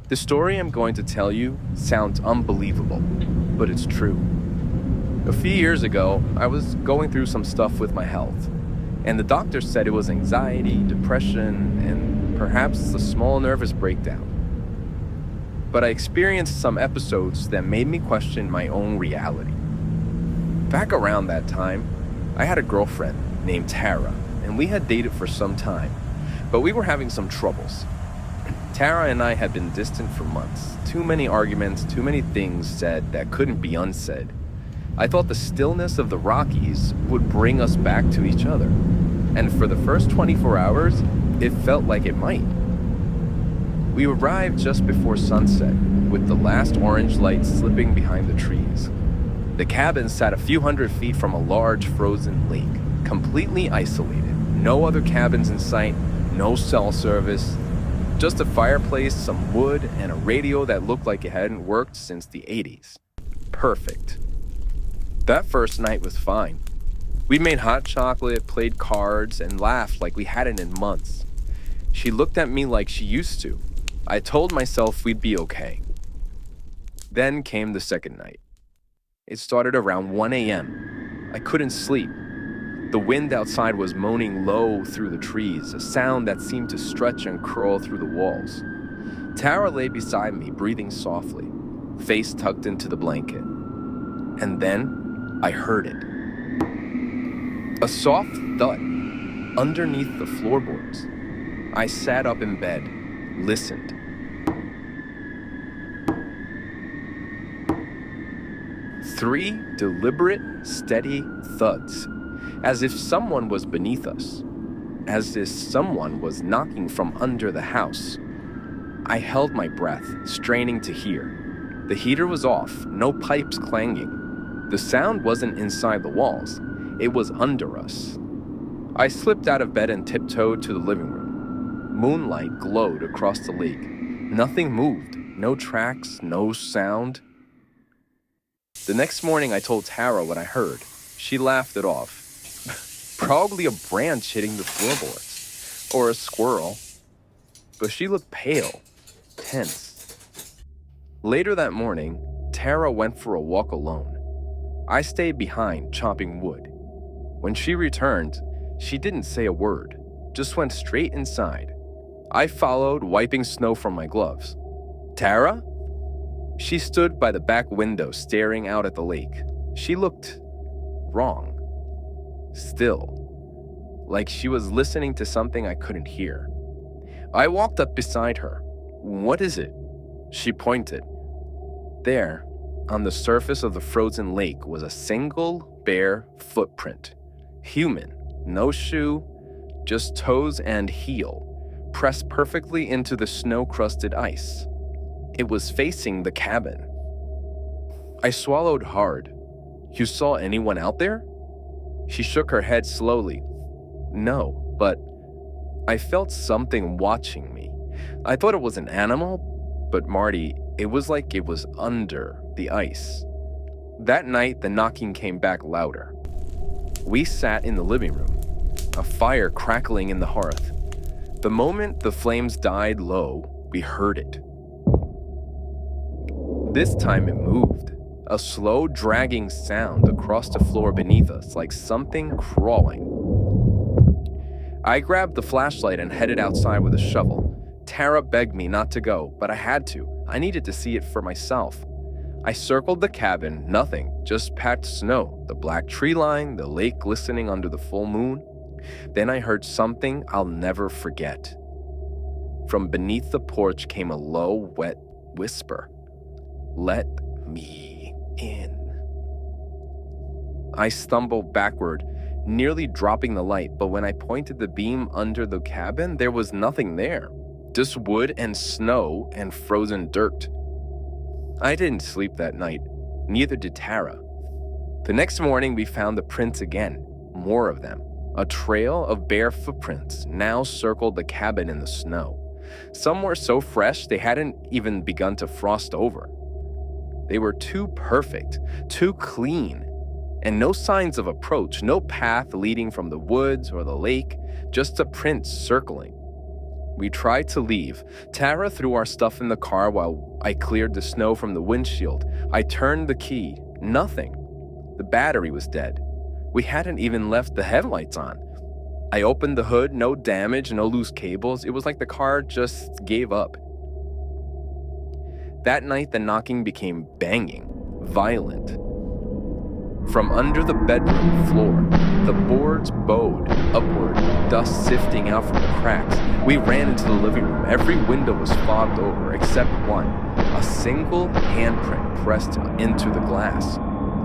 The story I'm going to tell you sounds unbelievable, but it's true. A few years ago, I was going through some stuff with my health, and the doctor said it was anxiety, depression, and perhaps a small nervous breakdown. But I experienced some episodes that made me question my own reality. Back around that time, I had a girlfriend named Tara, and we had dated for some time, but we were having some troubles. Tara and I had been distant for months. Too many arguments, too many things said that couldn't be unsaid. I thought the stillness of the Rockies would bring us back to each other. And for the first 24 hours, it felt like it might. We arrived just before sunset, with the last orange light slipping behind the trees. The cabin sat a few hundred feet from a large frozen lake, completely isolated. No other cabins in sight, no cell service, just a fireplace, some wood, and a radio that looked like it hadn't worked since the 80s. Perfect. That first night was fine. We made hot chocolate, played cards, and laughed like we hadn't in months. She looked at me like she used to. I told myself we'd be okay. Then came the second night. It started around 1 a.m. I couldn't sleep. The wind outside was moaning low through the trees, a sound that seemed to stretch and curl through the walls. Tara lay beside me, breathing softly, face tucked into the blanket. And then I heard it. A soft thud underneath the floorboards. I sat up in bed, listened. Three deliberate, steady thuds, as if someone was beneath us, as if someone was knocking from under the house. I held my breath, straining to hear. The heater was off, no pipes clanging. The sound wasn't inside the walls, it was under us. I slipped out of bed and tiptoed to the living room. Moonlight glowed across the lake. Nothing moved, no tracks, no sound. The next morning I told Tara what I heard. She laughed it off. Probably a branch hitting the floorboards, or a squirrel. But she looked pale, tense. Later that morning, Tara went for a walk alone. I stayed behind, chopping wood. When she returned, she didn't say a word, just went straight inside. I followed, wiping snow from my gloves. Tara? She stood by the back window, staring out at the lake. She looked wrong. Still, like she was listening to something I couldn't hear. I walked up beside her. What is it? She pointed. There, on the surface of the frozen lake, was a single bare footprint. Human, no shoe, just toes and heel, pressed perfectly into the snow-crusted ice. It was facing the cabin. I swallowed hard. You saw anyone out there? She shook her head slowly. No, but I felt something watching me. I thought it was an animal, but Marty, it was like it was under the ice. That night, the knocking came back louder. We sat in the living room, a fire crackling in the hearth. The moment the flames died low, we heard it. This time it moved, a slow dragging sound across the floor beneath us, like something crawling. I grabbed the flashlight and headed outside with a shovel. Tara begged me not to go, but I had to. I needed to see it for myself. I circled the cabin, nothing, just packed snow, the black tree line, the lake glistening under the full moon. Then I heard something I'll never forget. From beneath the porch came a low, wet whisper. Let me in. I stumbled backward, nearly dropping the light, but when I pointed the beam under the cabin, there was nothing there. Just wood and snow and frozen dirt. I didn't sleep that night. Neither did Tara. The next morning, we found the prints again, more of them. A trail of bare footprints now circled the cabin in the snow. Some were so fresh they hadn't even begun to frost over. They were too perfect, too clean, and no signs of approach, no path leading from the woods or the lake, just a print circling. We tried to leave. Tara threw our stuff in the car while I cleared the snow from the windshield. I turned the key. Nothing. The battery was dead. We hadn't even left the headlights on. I opened the hood, no damage, no loose cables. It was like the car just gave up. That night, the knocking became banging, violent. From under the bedroom floor, the boards bowed upward, dust sifting out from the cracks. We ran into the living room. Every window was fogged over except one, a single handprint pressed into the glass.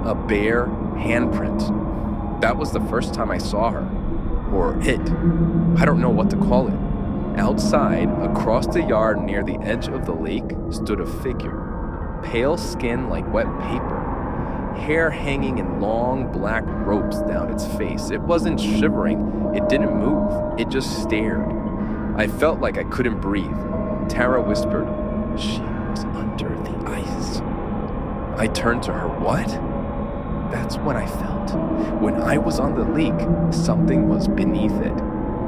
A bare handprint. That was the first time I saw her. Or it. I don't know what to call it. Outside, across the yard near the edge of the lake, stood a figure. Pale skin like wet paper. Hair hanging in long black ropes down its face. It wasn't shivering. It didn't move. It just stared. I felt like I couldn't breathe. Tara whispered, "She was under the ice." I turned to her. What? That's what I felt. When I was on the lake, something was beneath it,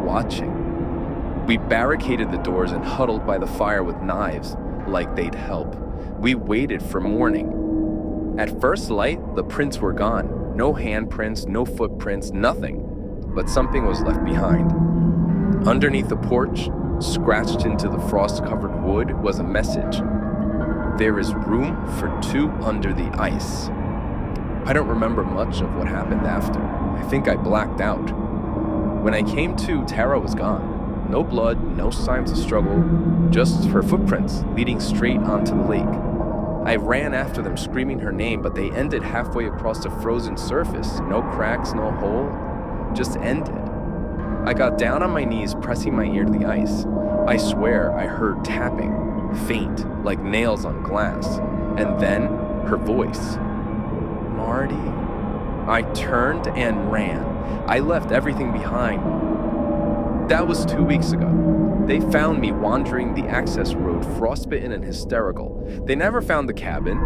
watching. We barricaded the doors and huddled by the fire with knives, like they'd help. We waited for morning. At first light, the prints were gone. No handprints, no footprints, nothing. But something was left behind. Underneath the porch, scratched into the frost-covered wood, was a message. "There is room for two under the ice." I don't remember much of what happened after. I think I blacked out. When I came to, Tara was gone. No blood, no signs of struggle, just her footprints leading straight onto the lake. I ran after them screaming her name, but they ended halfway across the frozen surface. No cracks, no hole, just ended. I got down on my knees, pressing my ear to the ice. I swear I heard tapping, faint, like nails on glass. And then, her voice. "Marty?" I turned and ran. I left everything behind. That was 2 weeks ago. They found me wandering the access road, frostbitten and hysterical. They never found the cabin.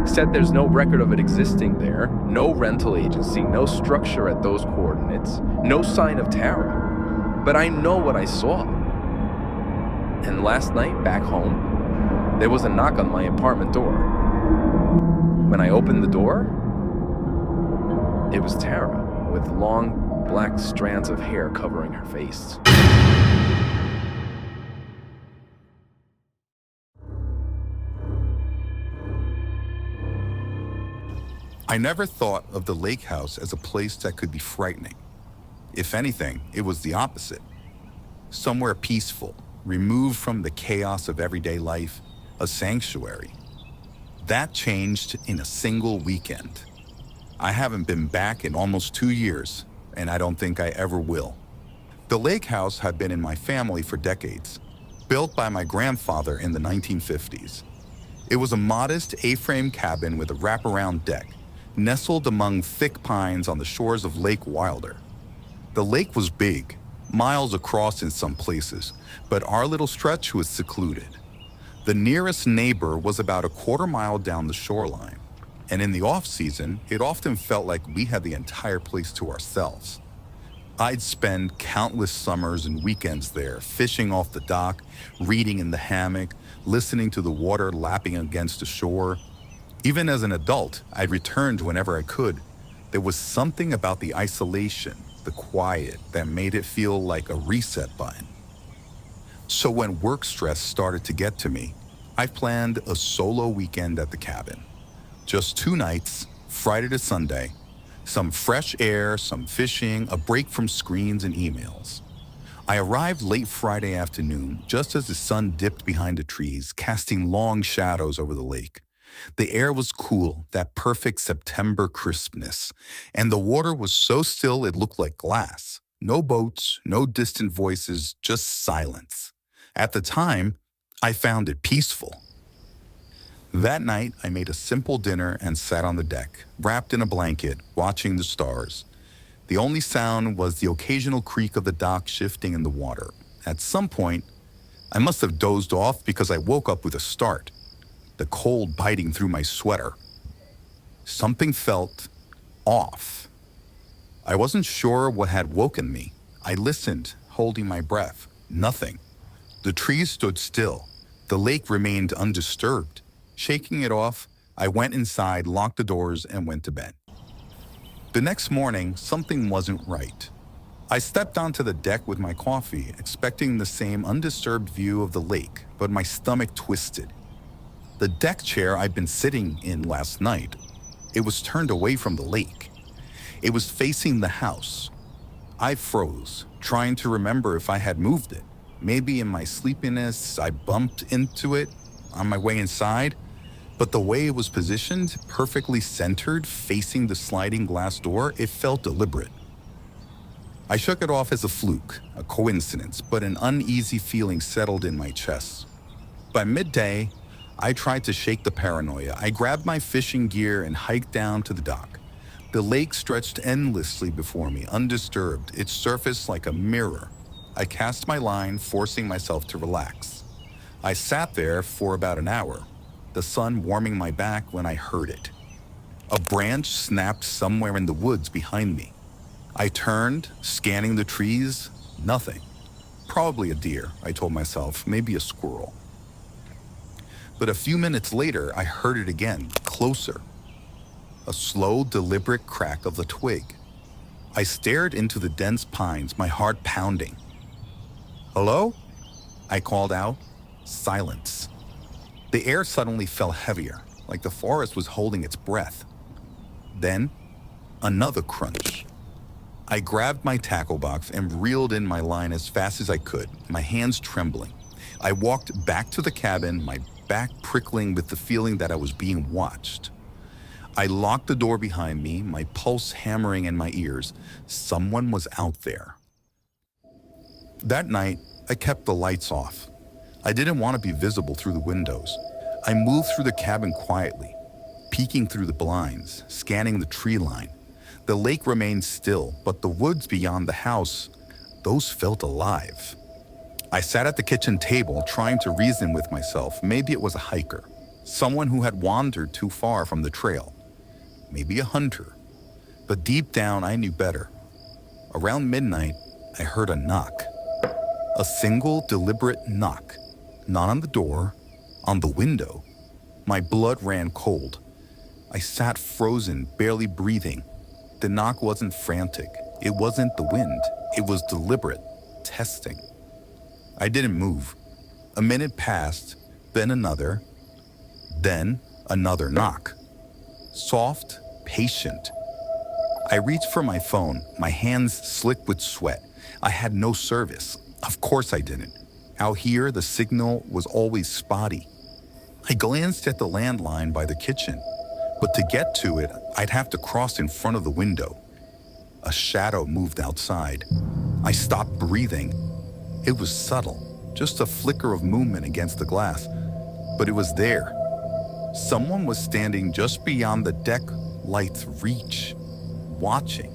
Said there's no record of it existing there, no rental agency, no structure at those coordinates, no sign of Tara. But I know what I saw. And last night, back home, there was a knock on my apartment door. When I opened the door, it was Tara, with long black strands of hair covering her face. I never thought of the lake house as a place that could be frightening. If anything, it was the opposite. Somewhere peaceful, removed from the chaos of everyday life, a sanctuary. That changed in a single weekend. I haven't been back in almost 2 years, and I don't think I ever will. The lake house had been in my family for decades, built by my grandfather in the 1950s. It was a modest A-frame cabin with a wraparound deck, nestled among thick pines on the shores of Lake Wilder. The lake was big, miles across in some places, but our little stretch was secluded. The nearest neighbor was about a quarter mile down the shoreline, and in the off-season, it often felt like we had the entire place to ourselves. I'd spend countless summers and weekends there, fishing off the dock, reading in the hammock, listening to the water lapping against the shore. Even as an adult, I'd returned whenever I could. There was something about the isolation, the quiet, that made it feel like a reset button. So when work stress started to get to me, I planned a solo weekend at the cabin. Just 2 nights, Friday to Sunday, some fresh air, some fishing, a break from screens and emails. I arrived late Friday afternoon, just as the sun dipped behind the trees, casting long shadows over the lake. The air was cool, that perfect September crispness, and the water was so still it looked like glass. No boats, no distant voices, just silence. At the time, I found it peaceful. That night, I made a simple dinner and sat on the deck, wrapped in a blanket, watching the stars. The only sound was the occasional creak of the dock shifting in the water. At some point, I must have dozed off because I woke up with a start, the cold biting through my sweater. Something felt off. I wasn't sure what had woken me. I listened, holding my breath. Nothing. The trees stood still. The lake remained undisturbed. Shaking it off, I went inside, locked the doors, and went to bed. The next morning, something wasn't right. I stepped onto the deck with my coffee, expecting the same undisturbed view of the lake, but my stomach twisted. The deck chair I'd been sitting in last night, it was turned away from the lake. It was facing the house. I froze, trying to remember if I had moved it. Maybe in my sleepiness, I bumped into it on my way inside, but the way it was positioned, perfectly centered, facing the sliding glass door, it felt deliberate. I shook it off as a fluke, a coincidence, but an uneasy feeling settled in my chest. By midday, I tried to shake the paranoia. I grabbed my fishing gear and hiked down to the dock. The lake stretched endlessly before me, undisturbed, its surface like a mirror. I cast my line, forcing myself to relax. I sat there for about an hour, the sun warming my back when I heard it. A branch snapped somewhere in the woods behind me. I turned, scanning the trees. Nothing. Probably a deer, I told myself, maybe a squirrel. But a few minutes later, I heard it again, closer. A slow, deliberate crack of the twig. I stared into the dense pines, my heart pounding. "Hello?" I called out. Silence. The air suddenly felt heavier, like the forest was holding its breath. Then, another crunch. I grabbed my tackle box and reeled in my line as fast as I could, my hands trembling. I walked back to the cabin, my back prickling with the feeling that I was being watched. I locked the door behind me, my pulse hammering in my ears. Someone was out there. That night, I kept the lights off. I didn't want to be visible through the windows. I moved through the cabin quietly, peeking through the blinds, scanning the tree line. The lake remained still, but the woods beyond the house, those felt alive. I sat at the kitchen table, trying to reason with myself. Maybe it was a hiker, someone who had wandered too far from the trail. Maybe a hunter. But deep down, I knew better. Around midnight, I heard a knock. A single, deliberate knock. Not on the door, on the window. My blood ran cold. I sat frozen, barely breathing. The knock wasn't frantic. It wasn't the wind. It was deliberate, testing. I didn't move. A minute passed, then another knock. Soft, patient. I reached for my phone, my hands slick with sweat. I had no service. Of course I didn't. Out here, the signal was always spotty. I glanced at the landline by the kitchen, but to get to it, I'd have to cross in front of the window. A shadow moved outside. I stopped breathing. It was subtle, just a flicker of movement against the glass, but it was there. Someone was standing just beyond the deck light's reach, watching.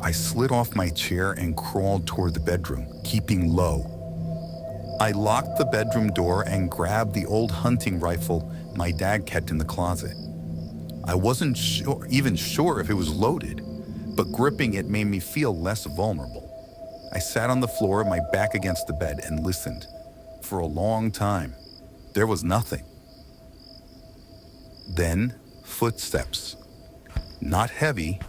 I slid off my chair and crawled toward the bedroom, keeping low. I locked the bedroom door and grabbed the old hunting rifle my dad kept in the closet. I wasn't even sure if it was loaded, but gripping it made me feel less vulnerable. I sat on the floor, my back against the bed, and listened. For a long time, there was nothing. Then, footsteps. Not heavy,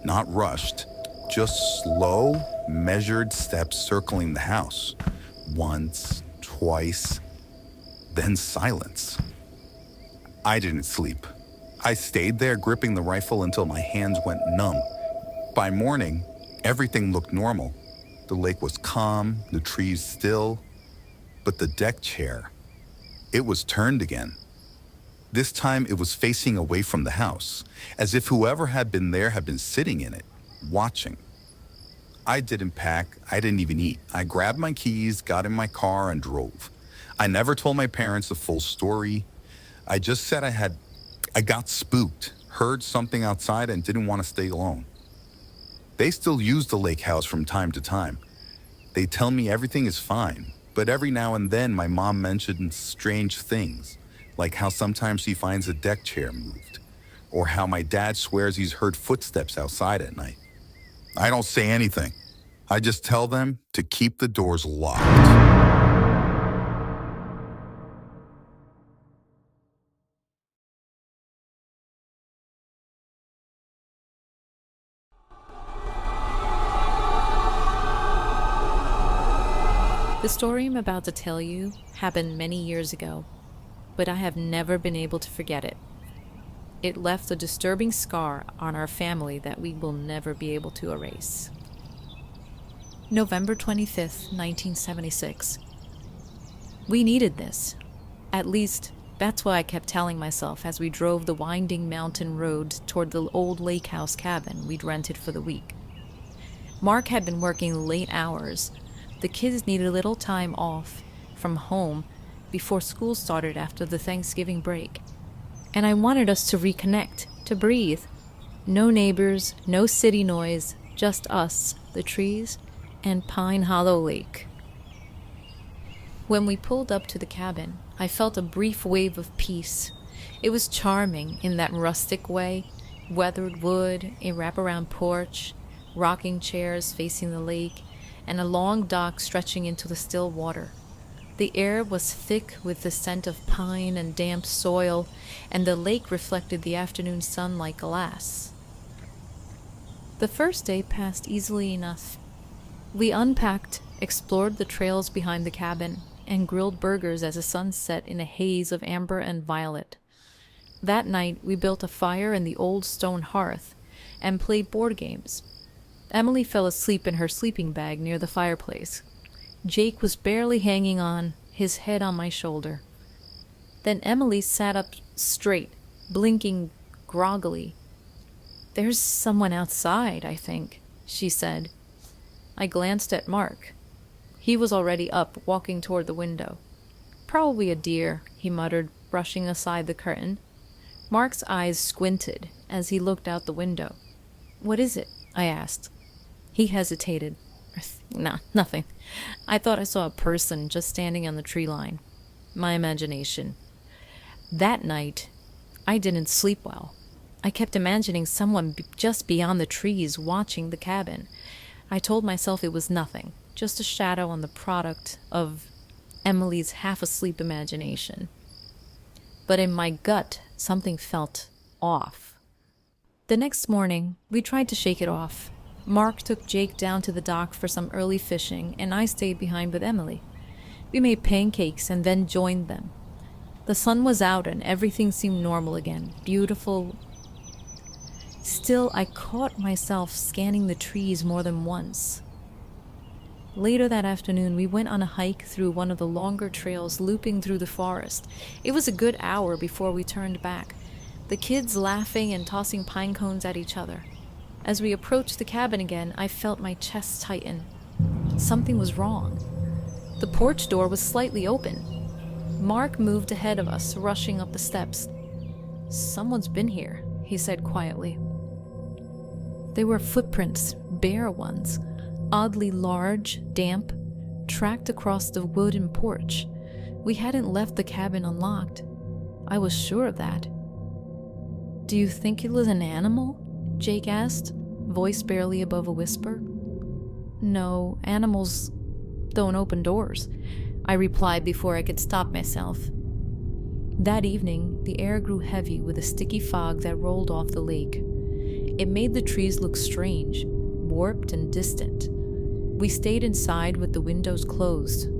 not rushed, just slow, measured steps circling the house. Once, twice, then silence. I didn't sleep. I stayed there gripping the rifle until my hands went numb. By morning, everything looked normal. The lake was calm, the trees still, but the deck chair, it was turned again. This time it was facing away from the house, as if whoever had been there had been sitting in it, watching. I didn't pack, I didn't even eat. I grabbed my keys, got in my car, and drove. I never told my parents the full story. I just said I got spooked, heard something outside, and didn't want to stay alone. They still use the lake house from time to time. They tell me everything is fine, but every now and then my mom mentions strange things, like how sometimes she finds a deck chair moved, or how my dad swears he's heard footsteps outside at night. I don't say anything. I just tell them to keep the doors locked. The story I'm about to tell you happened many years ago, but I have never been able to forget it. It left a disturbing scar on our family that we will never be able to erase. November 25th, 1976. We needed this. At least, that's what I kept telling myself as we drove the winding mountain road toward the old lake house cabin we'd rented for the week. Mark had been working late hours. The kids needed a little time off from home before school started after the Thanksgiving break. And I wanted us to reconnect, to breathe. No neighbors, no city noise, just us, the trees, and Pine Hollow Lake. When we pulled up to the cabin, I felt a brief wave of peace. It was charming in that rustic way, weathered wood, a wraparound porch, rocking chairs facing the lake, and a long dock stretching into the still water. The air was thick with the scent of pine and damp soil, and the lake reflected the afternoon sun like glass. The first day passed easily enough. We unpacked, explored the trails behind the cabin, and grilled burgers as the sun set in a haze of amber and violet. That night, we built a fire in the old stone hearth and played board games. Emily fell asleep in her sleeping bag near the fireplace. Jake was barely hanging on, his head on my shoulder. Then Emily sat up straight, blinking groggily. "There's someone outside, I think," she said. I glanced at Mark. He was already up, walking toward the window. "Probably a deer," he muttered, brushing aside the curtain. Mark's eyes squinted as he looked out the window. "What is it?" I asked. He hesitated. "Nah, nothing. I thought I saw a person just standing on the tree line. My imagination." That night, I didn't sleep well. I kept imagining someone just beyond the trees watching the cabin. I told myself it was nothing, just a shadow on the product of Emily's half-asleep imagination. But in my gut, something felt off. The next morning, we tried to shake it off. Mark took Jake down to the dock for some early fishing, and I stayed behind with Emily. We made pancakes and then joined them. The sun was out and everything seemed normal again, beautiful. Still, I caught myself scanning the trees more than once. Later that afternoon, we went on a hike through one of the longer trails looping through the forest. It was a good hour before we turned back, the kids laughing and tossing pine cones at each other. As we approached the cabin again, I felt my chest tighten. Something was wrong. The porch door was slightly open. Mark moved ahead of us, rushing up the steps. "Someone's been here," he said quietly. There were footprints, bare ones, oddly large, damp, tracked across the wooden porch. We hadn't left the cabin unlocked. I was sure of that. "Do you think it was an animal?" Jake asked, voice barely above a whisper. "No, animals don't open doors," I replied before I could stop myself. That evening, the air grew heavy with a sticky fog that rolled off the lake. It made the trees look strange, warped and distant. We stayed inside with the windows closed,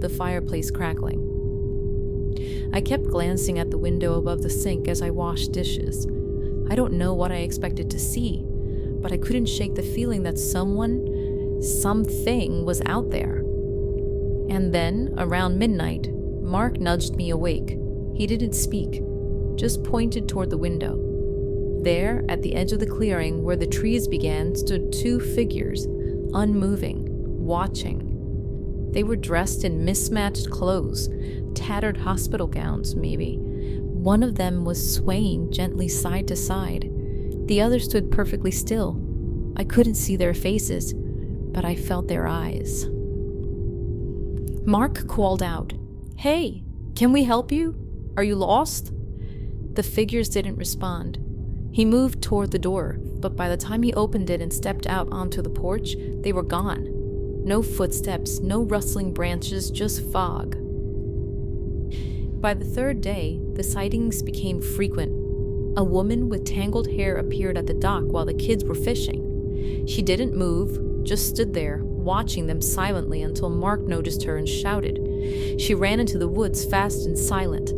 the fireplace crackling. I kept glancing at the window above the sink as I washed dishes. I don't know what I expected to see, but I couldn't shake the feeling that someone, something was out there. And then, around midnight, Mark nudged me awake. He didn't speak, just pointed toward the window. There, at the edge of the clearing where the trees began, stood two figures, unmoving, watching. They were dressed in mismatched clothes, tattered hospital gowns, maybe. One of them was swaying gently side to side. The other stood perfectly still. I couldn't see their faces, but I felt their eyes. Mark called out, "Hey, can we help you? Are you lost?" The figures didn't respond. He moved toward the door, but by the time he opened it and stepped out onto the porch, they were gone. No footsteps, no rustling branches, just fog. By the third day, the sightings became frequent. A woman with tangled hair appeared at the dock while the kids were fishing. She didn't move, just stood there, watching them silently until Mark noticed her and shouted. She ran into the woods fast and silent.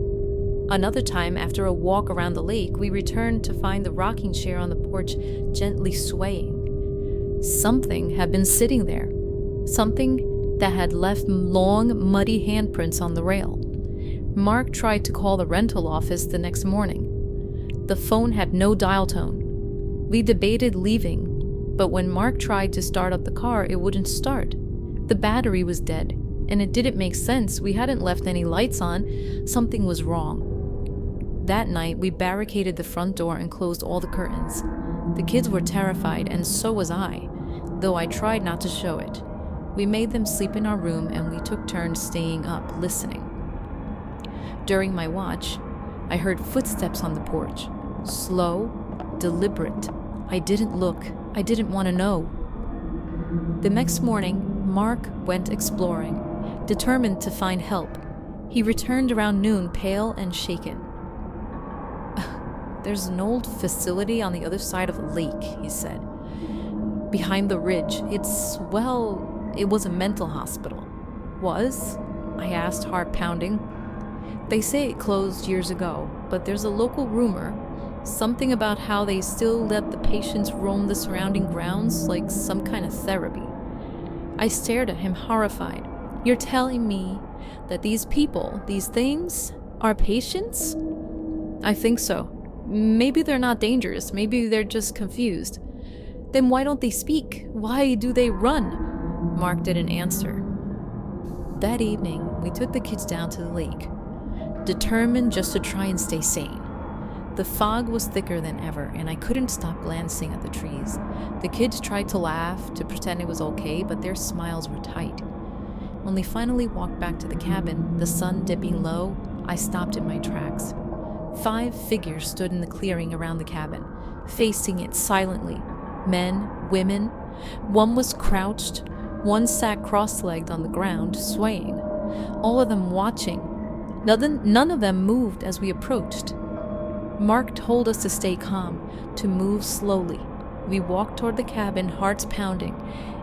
Another time, after a walk around the lake, we returned to find the rocking chair on the porch gently swaying. Something had been sitting there. Something that had left long, muddy handprints on the rail. Mark tried to call the rental office the next morning. The phone had no dial tone. We debated leaving, but when Mark tried to start up the car, it wouldn't start. The battery was dead, and it didn't make sense. We hadn't left any lights on. Something was wrong. That night, we barricaded the front door and closed all the curtains. The kids were terrified, and so was I, though I tried not to show it. We made them sleep in our room, and we took turns staying up, listening. During my watch, I heard footsteps on the porch. Slow, deliberate. I didn't look. I didn't want to know. The next morning, Mark went exploring, determined to find help. He returned around noon, pale and shaken. "There's an old facility on the other side of the lake," he said. "Behind the ridge. It was a mental hospital." "Was?" I asked, heart pounding. "They say it closed years ago, but there's a local rumor. Something about how they still let the patients roam the surrounding grounds like some kind of therapy." I stared at him, horrified. "You're telling me that these people, these things, are patients?" "I think so. Maybe they're not dangerous. Maybe they're just confused." "Then why don't they speak? Why do they run?" Mark didn't answer. That evening, we took the kids down to the lake, determined just to try and stay sane. The fog was thicker than ever, and I couldn't stop glancing at the trees. The kids tried to laugh, to pretend it was okay, but their smiles were tight. When we finally walked back to the cabin, the sun dipping low, I stopped in my tracks. 5 figures stood in the clearing around the cabin, facing it silently. Men, women. One was crouched, one sat cross-legged on the ground, swaying. All of them watching. None of them moved as we approached. Mark told us to stay calm, to move slowly. We walked toward the cabin, hearts pounding,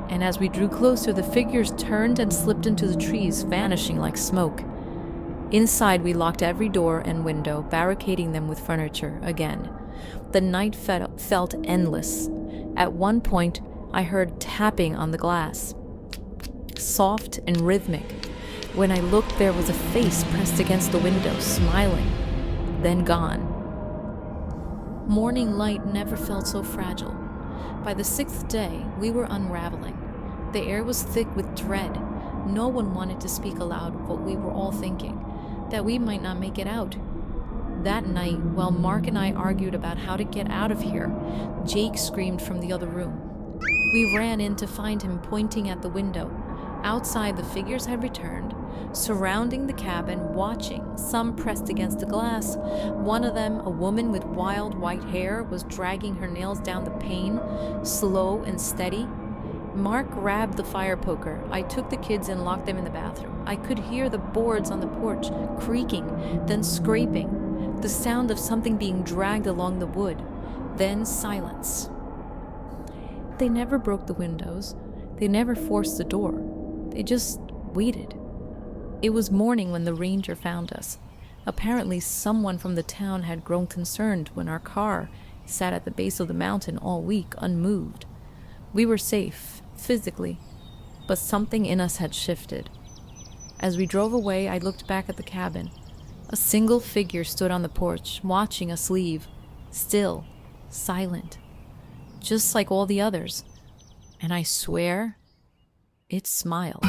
and as we drew closer, the figures turned and slipped into the trees, vanishing like smoke. Inside, we locked every door and window, barricading them with furniture again. The night felt endless. At one point, I heard tapping on the glass, soft and rhythmic. When I looked, there was a face pressed against the window, smiling, then gone. Morning light never felt so fragile. By the 6th day, we were unraveling. The air was thick with dread. No one wanted to speak aloud of what we were all thinking, that we might not make it out. That night, while Mark and I argued about how to get out of here, Jake screamed from the other room. We ran in to find him pointing at the window. Outside, the figures had returned, surrounding the cabin, watching, some pressed against the glass. One of them, a woman with wild white hair, was dragging her nails down the pane, slow and steady. Mark grabbed the fire poker. I took the kids and locked them in the bathroom. I could hear the boards on the porch creaking, then scraping, the sound of something being dragged along the wood, then silence. They never broke the windows. They never forced the door. They just waited. It was morning when the ranger found us. Apparently, someone from the town had grown concerned when our car sat at the base of the mountain all week, unmoved. We were safe, physically, but something in us had shifted. As we drove away, I looked back at the cabin. A single figure stood on the porch, watching us leave, still, silent, just like all the others. And I swear, it smiled.